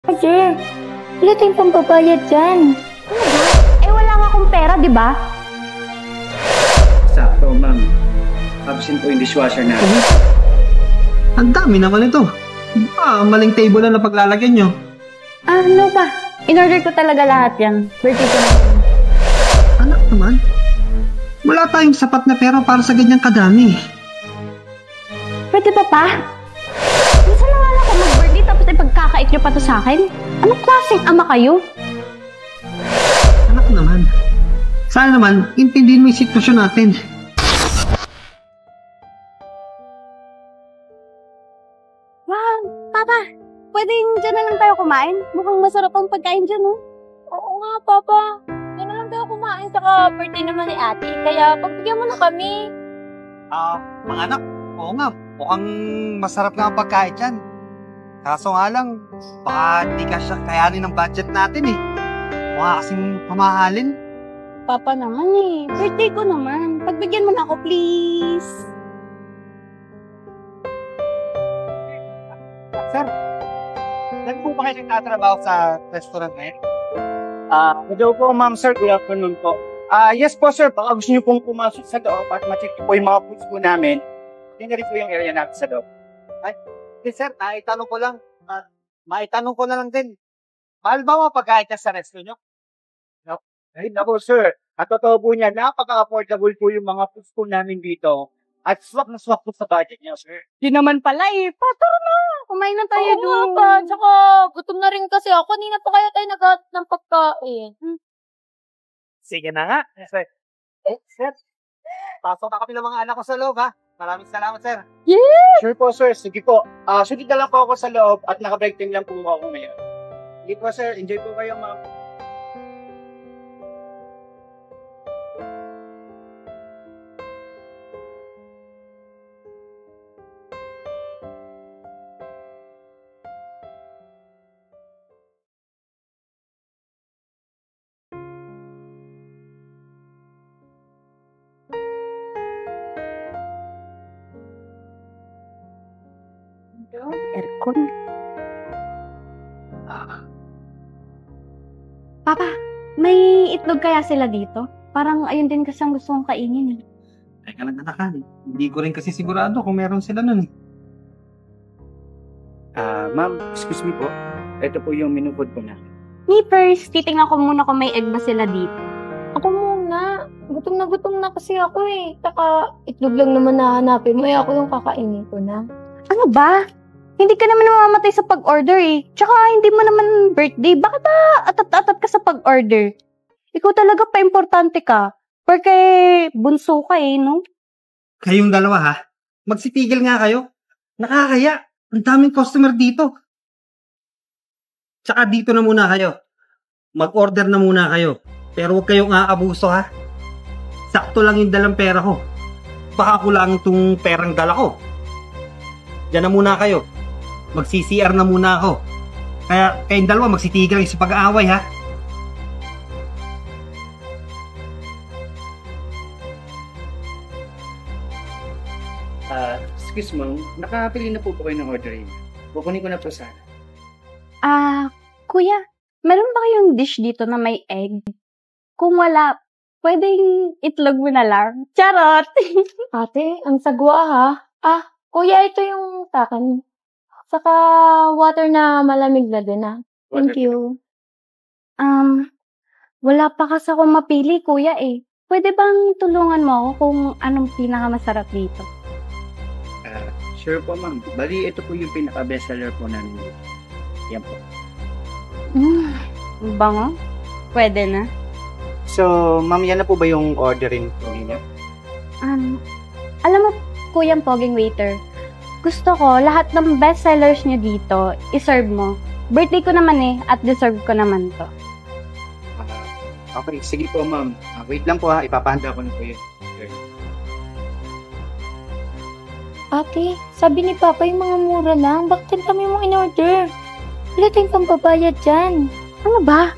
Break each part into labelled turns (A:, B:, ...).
A: Roger, wala tayong pambabayad dyan.
B: Eh wala nga akong pera, di ba?
C: Sakto, ma'am. Absent po yung dishwasher natin.
D: Ang dami naman ito. Maling table na paglalagyan nyo.
B: Ano ba? In-order ko talaga lahat yan. Birthday ko na.
D: Anak naman, wala tayong sapat na pera para sa ganyang kadami.
B: Pwede ba pa? Minsan na nga lang ako mag-birthday tapos ipagkakait nyo pa to sa akin? Anong klaseng ama kayo?
D: Anak naman, sana naman, intindihin mo yung sitwasyon natin.
B: Wow, Papa! Pwedeng dyan na lang tayo kumain? Mukhang masarap ang pagkain dyan, oh.
A: Oo nga, Papa. Yan na lang tayo kumain, saka birthday naman ni ate. Kaya pagbigyan mo na kami.
D: Mga anak, oo nga, mukhang masarap nga ang pagkain dyan. Kaso nga lang, baka di kasya kayanin ng budget natin eh. Mukha kasing pamahalin.
B: Papa naman eh. Birthday ko naman. Pagbigyan mo na ako, please.
D: Sir, saan po ba kayo nagtatrabaho sa restaurant na yun?
C: Hello po, ma'am, sir. Good afternoon po. Yes po, sir. Baka gusto niyo pong pumasok sa loob at ma-check po yung mga foods po namin. Tingnan rin po yung area natin sa loob.
D: Sir, maitanong ko na lang din. Mahal ba mga pagkain niya sa restaurant nyo?
C: Ay, naku, sir. At totoo po niya, napaka-affordable po yung mga foods po namin dito. At swak na swak po sa budget niya, sir.
B: Di naman pala eh. Tara na. Kumain na tayo
A: Oo nga
B: doon.
A: pa. Tsaka gutom na rin kasi ako. Kanina pa kaya tayo naghahanap ng pagkain.
D: Sige na nga. Sir, sir, pasok na kami ng mga anak ko sa loob, ha? Maraming salamat, sir.
C: Sure po, sir. Sige po. Sunod na lang po ako sa loob at naka-break time lang po ako ngayon. Sige po, sir. Enjoy po kayo, ma'am.
B: Aircon. Papa, may itlog kaya sila dito? Parang ayun din kasi ang gusto kong kainin.
D: Teka lang, anak, ha? Hindi ko rin kasi sigurado kung meron sila nun.
C: Ma'am, excuse me po. Ito po yung menu food po namin.
B: Me first, titingnan ko muna kung may egg ba sila dito.
A: Ako muna. Gutom na kasi ako eh. Taka, itlog lang naman nahanapin mo. Eh ako yung kakainin ko na.
B: Ano ba? Hindi ka naman mamamatay sa pag-order eh. Tsaka hindi mo naman birthday. Bakit ba atat-atat ka sa pag-order? Ikaw talaga pa-importante ka. Porque bunso ka eh, no?
D: Kayong dalawa, ha? Magsitigil nga kayo. Nakakaya. Ang daming customer dito. Tsaka dito na muna kayo. Mag-order na muna kayo. Pero huwag kayong aabuso, ha? Sakto lang yung dalang pera ko. Baka kulang itong perang dala ko. Diyan na muna kayo. Mag-CCR na muna ako. Kaya kayong dalawa magsitigil kayo sa pag-aaway, ha?
C: Excuse mo, nakapili na po kayo ng ordering. Kukunin ko na po sana.
B: Kuya, meron ba kayong dish dito na may egg? Kung wala, pwedeng itlog mo na lang. Charot!
A: Ate, ang sagwa ha. Kuya, ito yung takan. Saka water na malamig na din ha. Thank you.
B: Wala pa kasi ako mapili, kuya eh. Pwede bang tulungan mo ako kung anong pinakamasarap dito?
C: Sure po, ma'am. Bali, ito po yung pinaka-bestseller po namin dito. Yan po.
B: Bango? Pwede na.
C: So, ma'am, yan na po ba yung ordering po ninyo?
B: Alam mo, kuyang poging waiter, gusto ko lahat ng best sellers niyo dito, iserve mo. Birthday ko naman eh, at deserve ko naman to.
C: Okay, sige po, ma'am. Wait lang po ha, ipapahanda ko na po yun.
A: Ate, sabi ni Papa yung mga mura lang. Bakit kami mong in-order? Wala tayong pambabayad dyan.
B: Ano ba?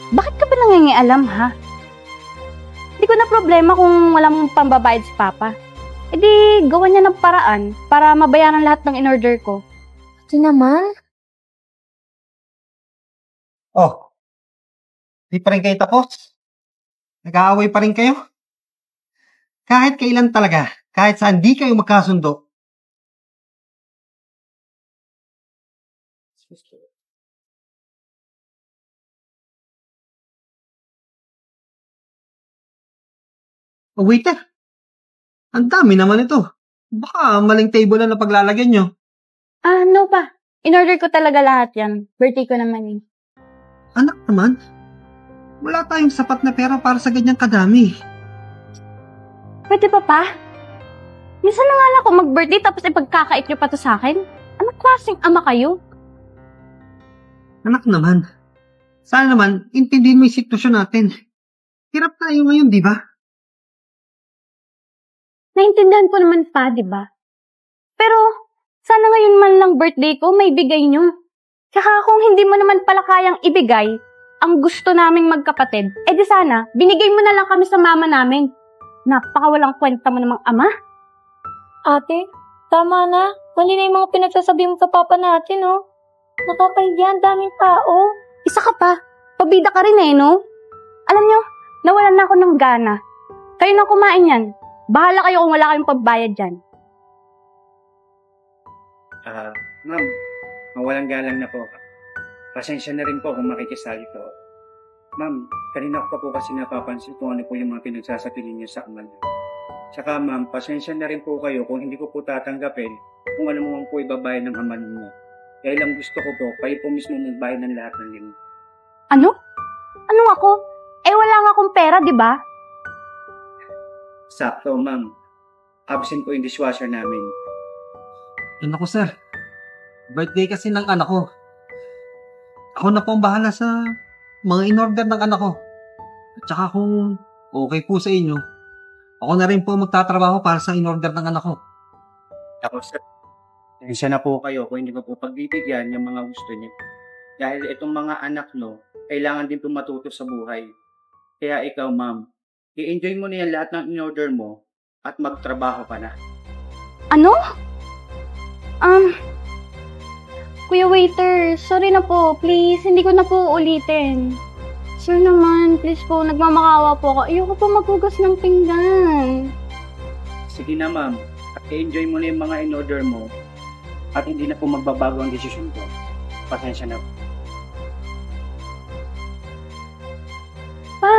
B: Bakit ka ba nangingialam, ha? Hindi ko na problema kung walang pambabayad si Papa. E di, gawa niya ng paraan para mabayaran lahat ng in-order ko.
A: Ate naman,
D: Oh, di pa rin kayo tapos? Nag-aaway pa rin kayo? Kahit kailan talaga, kahit saan di kayo magkasundo. Oh, waiter, ang dami naman ito. Baka maling table na paglalagyan nyo.
B: No pa. In-order ko talaga lahat yan. Birthday ko naman eh.
D: Anak naman, wala tayong sapat na pera para sa ganyang kadami.
B: Pwede pa pa? Minsan na nga lang ako mag-birthday tapos ipagkakait nyo pa to sa akin. Anong klaseng ama kayo?
D: Anak naman, sana naman, intindihin mo yung sitwasyon natin. Hirap tayo ngayon, di ba?
B: Naintindihan ko naman pa, di ba? Pero, sana ngayon man lang birthday ko, may bigay nyo. Tsaka kung hindi mo naman pala kayang ibigay, ang gusto naming magkapatid, di sana, binigay mo na lang kami sa mama namin. Napakawalang kwenta mo namang ama.
A: Ate, tama na. Mali na yung mga pinagsasabi mo sa papa natin, oh. Nakakahiya, ang daming tao.
B: Isa ka pa. Pabida ka rin eh, no? Alam nyo, nawalan na ako ng gana. Kayo na kumain yan. Bahala kayo kung wala kayong pagbayad dyan.
C: Ma'am, mawalang galang na po. Pasensya na rin po kung makikisali po. Ma'am, kanina ko pa po kasi napapansin kung ano po yung mga pinagsasapilin niyo sa ama niyo. Tsaka ma'am, pasensya na rin po kayo kung hindi ko po tatanggapin kung ano mo po ibabayad ng ama niyo. Kaya lang gusto ko po, kayo po mismo magbayad ng lahat ng limit.
B: Ano? Ano ako? Wala nga akong pera, di ba?
C: Sakto, ma'am. Absent po yung dishwasher namin.
D: Naku, sir. Birthday kasi ng anak ko. Ako na po ang bahala sa mga in-order ng anak ko. At saka kung okay po sa inyo, ako na rin po magtatrabaho para sa in-order ng anak ko.
C: Ako, sir. Pasensya na po kayo kung hindi ko po pagbibigyan yung mga gusto niyo. Dahil itong mga anak no, kailangan din po matuto sa buhay. Kaya ikaw, ma'am, i-enjoy mo na yan lahat ng in-order mo at magtrabaho ka na.
B: Ano? Kuya waiter, sorry na po. Please, hindi ko na po ulitin. Sir naman, please po, nagmamakawa po ako. Ayoko po maghugas ng pinggan.
C: Sige na, ma'am. At i-enjoy mo na yung mga in-order mo at hindi na po magbabago ang desisyon ko. Pasensya na po.
B: Pa,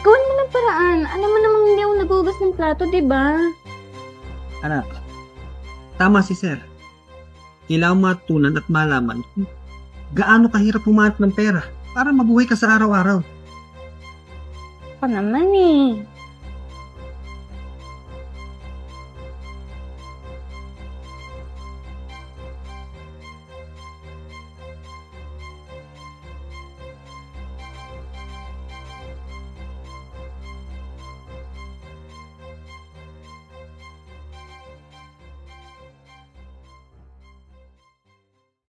B: gawin mo ng paraan. Alam mo namang hindi ako naghugas ng plato, di ba?
D: Anak, tama si sir. Kailangan matutunan at malaman kung gaano kahirap humanap ng pera para mabuhay ka sa araw-araw.
B: Pa naman eh.